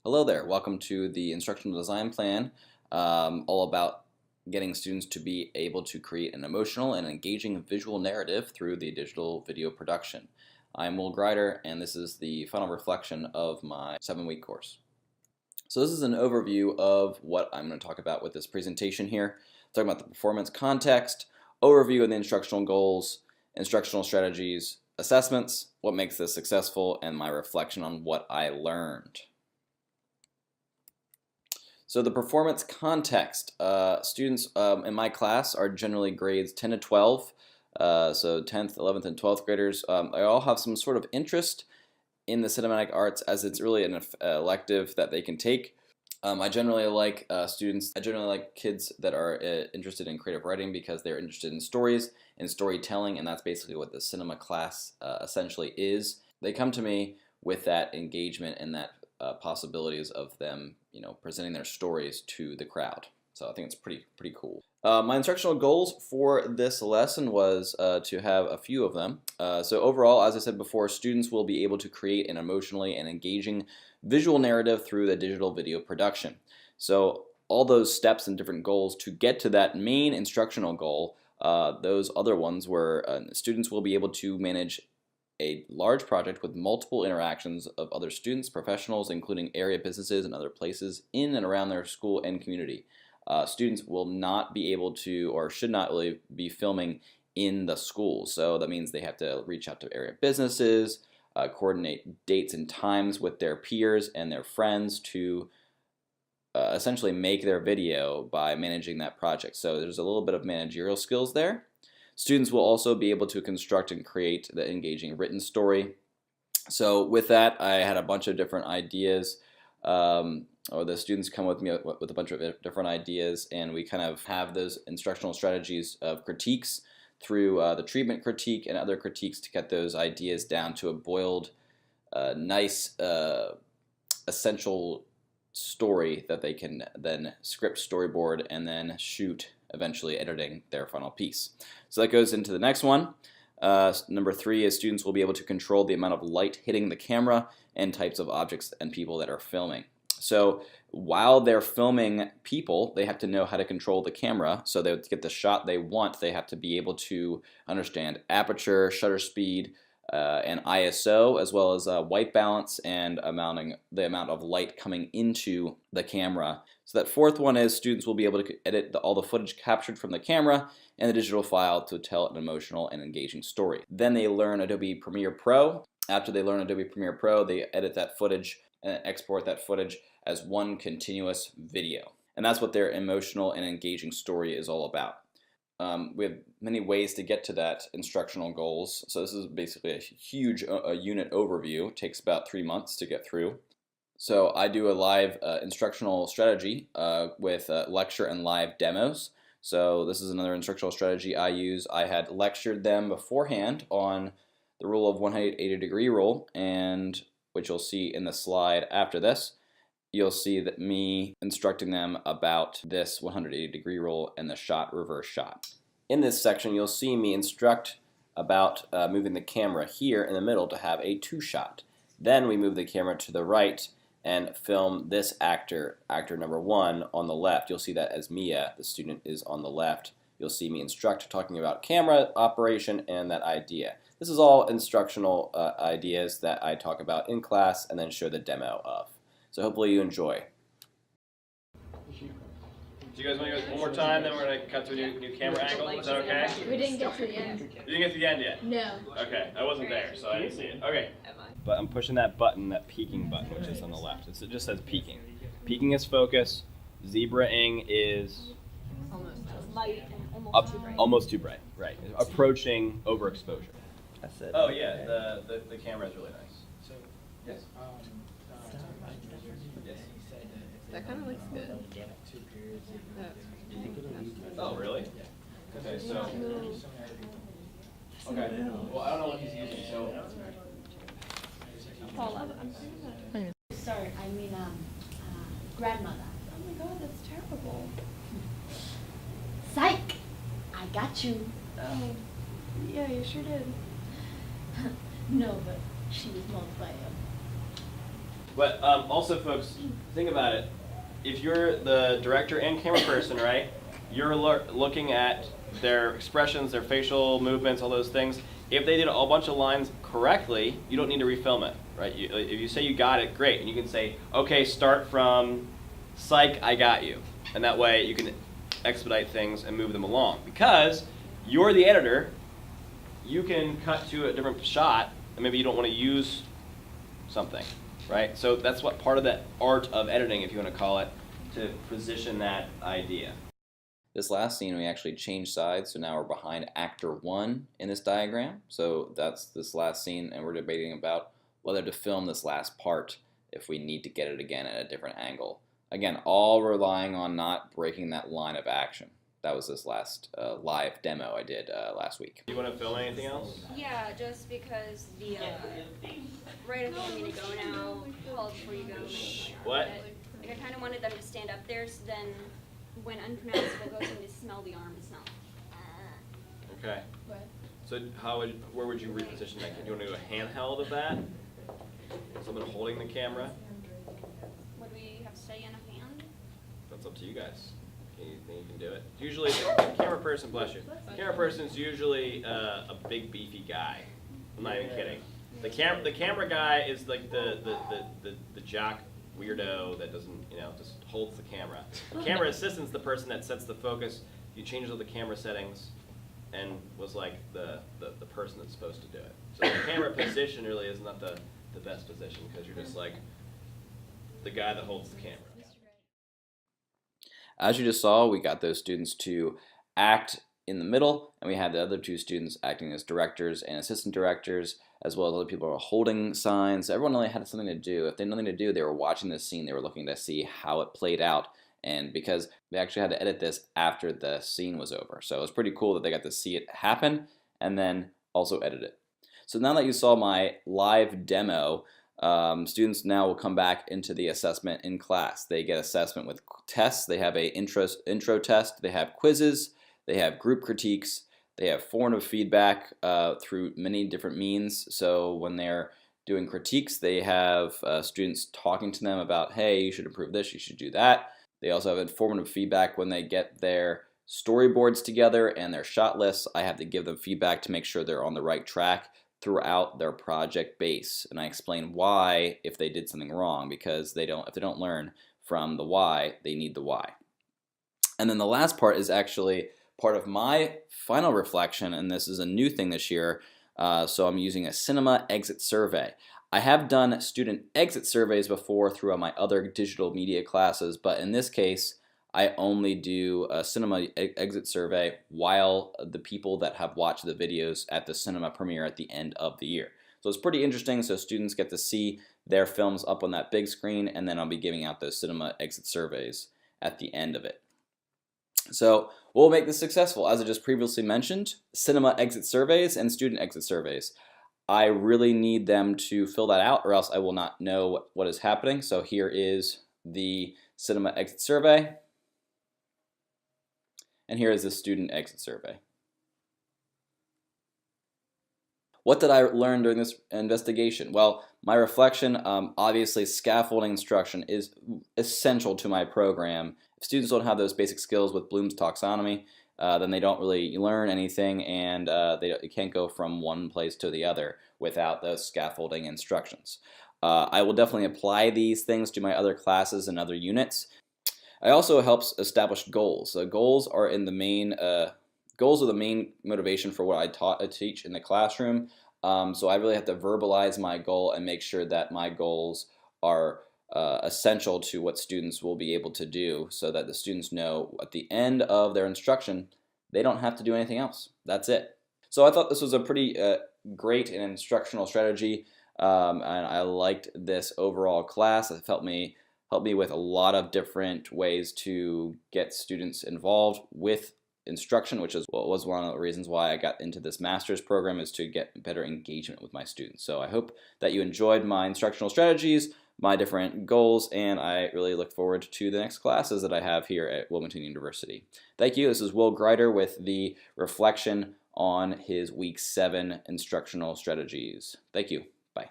Hello there, welcome to the instructional design plan, all about getting students to be able to create an emotional and engaging visual narrative through the digital video production. I'm Will Grider, and this is the final reflection of my 7-week course. So this is an overview of what I'm going to talk about with this presentation here. Talking about the performance context, overview of the instructional goals, instructional strategies, assessments, what makes this successful, and my reflection on what I learned. So the performance context, students in my class are generally grades 10 to 12, so 10th, 11th, and 12th graders. They all have some sort of interest in the cinematic arts, as it's really an elective that they can take. I generally like kids that are interested in creative writing because they're interested in stories and storytelling, and that's basically what the cinema class essentially is. They come to me with that engagement and that possibilities of them, presenting their stories to the crowd. So I think it's pretty cool. My instructional goals for this lesson was to have a few of them. So overall, as I said before, students will be able to create an emotionally and engaging visual narrative through the digital video production. So all those steps and different goals to get to that main instructional goal, those other ones were students will be able to manage a large project with multiple interactions of other students, professionals, including area businesses and other places in and around their school and community. Students will not be able to, or should not really be filming in the school. So that means they have to reach out to area businesses, coordinate dates and times with their peers and their friends to essentially make their video by managing that project. So there's a little bit of managerial skills there. Students will also be able to construct and create the engaging written story. So with that, I had a bunch of different ideas, or the students come with me with a bunch of different ideas, and we kind of have those instructional strategies of critiques through the treatment critique and other critiques to get those ideas down to a boiled, nice, essential story that they can then script, storyboard, and then shoot, eventually editing their final piece. So that goes into the next one. Number 3 is students will be able to control the amount of light hitting the camera and types of objects and people that are filming. So while they're filming people, they have to know how to control the camera. So to get the shot they want, they have to be able to understand aperture, shutter speed, and ISO, as well as white balance and the amount of light coming into the camera. So that 4th one is students will be able to edit all the footage captured from the camera and the digital file to tell an emotional and engaging story. Then they learn Adobe Premiere Pro. After they learn Adobe Premiere Pro, they edit that footage and export that footage as one continuous video. And that's what their emotional and engaging story is all about. We have many ways to get to that instructional goals. So this is basically a huge unit overview. It takes about 3 months to get through. So I do a live instructional strategy with lecture and live demos. So this is another instructional strategy I use. I had lectured them beforehand on the rule of 180-degree rule, and which you'll see in the slide after this. You'll see that me instructing them about this 180-degree rule and the reverse shot. In this section, you'll see me instruct about moving the camera here in the middle to have a 2-shot. Then we move the camera to the right and film this actor number 1 on the left. You'll see that as Mia, the student, is on the left. You'll see me instruct talking about camera operation and that idea. This is all instructional ideas that I talk about in class and then show the demo of. So hopefully you enjoy. Do you guys want to go one more time, then we're going to cut to a new camera angle? Is that okay? We didn't get to the end. You didn't get to the end yet? No. Okay, I wasn't there, so I didn't see it. Okay. But I'm pushing that button, that peaking button, which is on the left. It just says peaking. Peaking is focus. Zebraing is Light and almost too bright. Right. Approaching overexposure. That's it. Oh yeah, the camera is really nice. So, yes. Yes. That kind of looks good. Oh really? Okay, so. Okay. Well, I don't know what he's using, so. Sorry, I mean, grandmother. Oh my God, that's terrible. Psych! I got you. Oh, yeah, you sure did. No, but she was multiplied. But also, folks, think about it. If you're the director and camera person, right, you're looking at their expressions, their facial movements, all those things. If they did a whole bunch of lines correctly, you don't need to refilm it, right? If you say you got it, great. And you can say, okay, start from psych, I got you. And that way you can expedite things and move them along. Because you're the editor, you can cut to a different shot, and maybe you don't want to use something, right? So that's what part of that art of editing, if you want to call it, to position that idea. This last scene, we actually changed sides, so now we're behind actor 1 in this diagram. So that's this last scene, and we're debating about whether to film this last part if we need to get it again at a different angle. Again, all relying on not breaking that line of action. That was this last live demo I did last week. Do you want to film anything else? Yeah, just because the right at the end, go now, pause before you go. What? Like, I kind of wanted them to stand up there, so then when unpronounceable goes in to smell the arm smell. Okay. What? So where would you reposition that? Do you want to do a handheld of that? Someone holding the camera? Would we have to stay in a hand? That's up to you guys. You think you can do it? Usually, the camera person, bless you. The camera person's usually a big beefy guy. I'm not even kidding. The camera guy is like the jock weirdo that doesn't, just holds the camera. The camera assistant's the person that sets the focus. You change all the camera settings, and was like the person that's supposed to do it. So the camera position really is not the best position, because you're just like the guy that holds the camera. As you just saw, we got those students to act in the middle, and we had the other 2 students acting as directors and assistant directors, as well as other people who were holding signs. Everyone really had something to do. If they had nothing to do, they were watching this scene, they were looking to see how it played out, and because they actually had to edit this after the scene was over. So it was pretty cool that they got to see it happen, and then also edit it. So now that you saw my live demo, students now will come back into the assessment in class. They get assessment with tests. They have a intro test. They have quizzes. They have group critiques. They have formative feedback through many different means. So when they're doing critiques, they have students talking to them about, hey, you should improve this, you should do that. They also have informative feedback when they get their storyboards together and their shot lists. I have to give them feedback to make sure they're on the right track throughout their project base, and I explain why if they did something wrong, because if they don't learn from the why, they need the why. And then the last part is actually part of my final reflection, and this is a new thing this year, so I'm using a cinema exit survey. I have done student exit surveys before throughout my other digital media classes, but in this case I only do a cinema exit survey while the people that have watched the videos at the cinema premiere at the end of the year. So it's pretty interesting, so students get to see their films up on that big screen, and then I'll be giving out those cinema exit surveys at the end of it. So we'll make this successful. As I just previously mentioned, cinema exit surveys and student exit surveys. I really need them to fill that out, or else I will not know what is happening. So here is the cinema exit survey. And here is the student exit survey. What did I learn during this investigation? Well, my reflection, obviously scaffolding instruction is essential to my program. If students don't have those basic skills with Bloom's taxonomy, then they don't really learn anything, and they can't go from one place to the other without those scaffolding instructions. I will definitely apply these things to my other classes and other units. It also helps establish goals. So goals are the main motivation for what I teach in the classroom. So I really have to verbalize my goal and make sure that my goals are essential to what students will be able to do, so that the students know at the end of their instruction they don't have to do anything else. That's it. So I thought this was a pretty great and instructional strategy, and I liked this overall class. It helped me with a lot of different ways to get students involved with instruction, which is what was one of the reasons why I got into this master's program, is to get better engagement with my students. So I hope that you enjoyed my instructional strategies, my different goals, and I really look forward to the next classes that I have here at Wilmington University. Thank you. This is Will Greider with the reflection on his Week 7 instructional strategies. Thank you.